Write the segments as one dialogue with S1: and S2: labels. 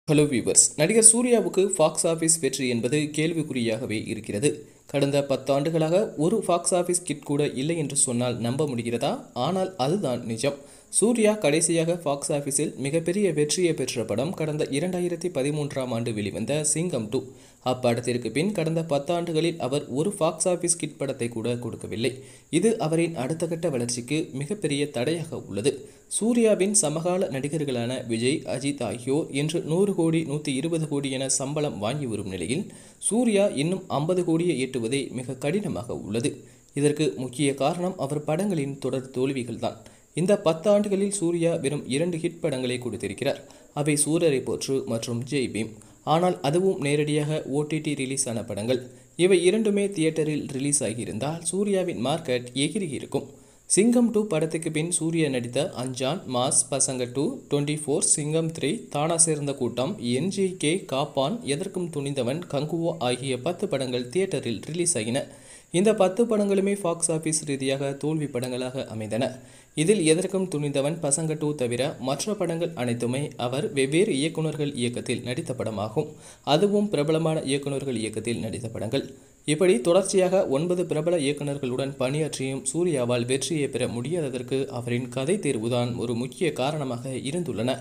S1: Hello viewers, நடிகர் சூர்யாவுக்கு box office வெற்றி என்பது கேள்விக்குறியாகவே இருக்கிறது. கடந்த 10 ஆண்டுகளாக ஒரு பாக்ஸ் ஆஃபீஸ் கிட் கூட இல்லை என்று சொன்னால் நம்ப முடிகிறதா? ஆனால் அதுதான் நிஜம். சூர்யா கடைசியாக பாக்ஸ் ஆஃபீஸில் மிகப்பெரிய வெற்றியை பெற்ற படம் கடந்த 2013ஆம் ஆண்டு வெளிவந்த சிங்கம் 2. அப்படத்திற்கு பின் கடந்த 10 ஆண்டுகளில் அவர் ஒரு பாக்ஸ் ஆஃபீஸ் கிட் படத்தை கூட கொடுக்கவில்லை. இது அவரின் அடுத்த கட்ட வளர்ச்சிக்கு மிகப்பெரிய தடையாக உள்ளது. சூர்யாவின் சமகால நடிகர்களான விஜய், அஜித் ஆகியோர் இன்று 100 கோடி 120 கோடி என சம்பளம் வாங்கி வரும் நிலையில் சூர்யா இன்னும் 50 கோடியை எட்டுவதே மிக கடினமாக உள்ளது. இதற்கு முக்கிய காரணம் அவர் படங்களின் தொடர் தோல்விகள்தான். இந்த 10 ஆண்டுகளில் சூர்யா வெறும் 2 ஹிட் படங்களை கொடுத்திருக்கிறார். அவை சூரரை போற்று மற்றும் ஜெய் பீம். ஆனால் அதுவும் நேரடியாக OTT ரிலீஸ் ஆன படங்கள். இவை இரண்டுமே தியேட்டரில் ரிலீஸ் ஆகியிருந்தால் சூர்யாவின் மார்க்கெட் எகிரி இருக்கும். சிங்கம் 2 படத்துக்கு பின் சூர்யா நடித்த அஞ்சான், மாஸ், பசங்க 2, 24, சிங்கம் 3, தானா சேர்ந்த கூட்டம், NJK, காப்பான், எதற்கும் துணிந்தவன், கங்குவா ஆகிய 10 படங்கள் தியேட்டரில் ரிலீஸ் ஆகின. இந்த 10 படங்களுமே பாக்ஸ் ஆஃபீஸ் ரீதியாக தோல்வி படங்களாக அமைந்தன. இதில் எதற்கும் துணிந்தவன், பசங்க 2 தவிர மற்ற படங்கள் அனைத்துமே அவர் வெவ்வேறு இயக்குநர்கள் இயக்கத்தில் நடித்த படமாகும். அதுவும் பிரபலமான இயக்குநர்கள் இயக்கத்தில் நடித்த படங்கள். இப்படி தொடர்ச்சியாக 9 பிரபல இயக்குநர்களுடன் பணியாற்றியும் சூர்யாவால் வெற்றியை பெற முடியாததற்கு அவரின் கதை தேர்வுதான் ஒரு முக்கிய காரணமாக இருந்துள்ளன.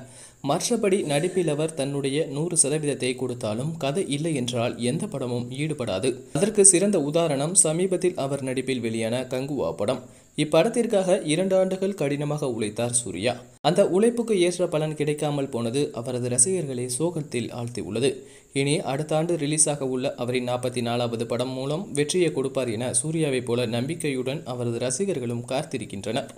S1: மற்றபடி நடிப்பில் அவர் தன்னுடைய 100% கொடுத்தாலும் கதை இல்லை என்றால் எந்த படமும் ஈடுபடாது. அதற்கு சிறந்த உதாரணம் சமீபத்தில் அவர் நடிப்பில் வெளியான கங்குவா படம். இப்படத்திற்காக 2 ஆண்டுகள் கடினமாக உழைத்தார் சூர்யா. அந்த உழைப்புக்கு ஏற்ற பலன் கிடைக்காமல் போனது அவரது ரசிகர்களை சோகத்தில் ஆழ்த்தியுள்ளது. இனி அடுத்த ஆண்டு ரிலீஸ் ஆக உள்ள அவரின் 44வது படம் மூலம் வெற்றியை கொடுப்பார் என சூர்யாவை போல நம்பிக்கையுடன் அவரது ரசிகர்களும் காத்திருக்கின்றனர்.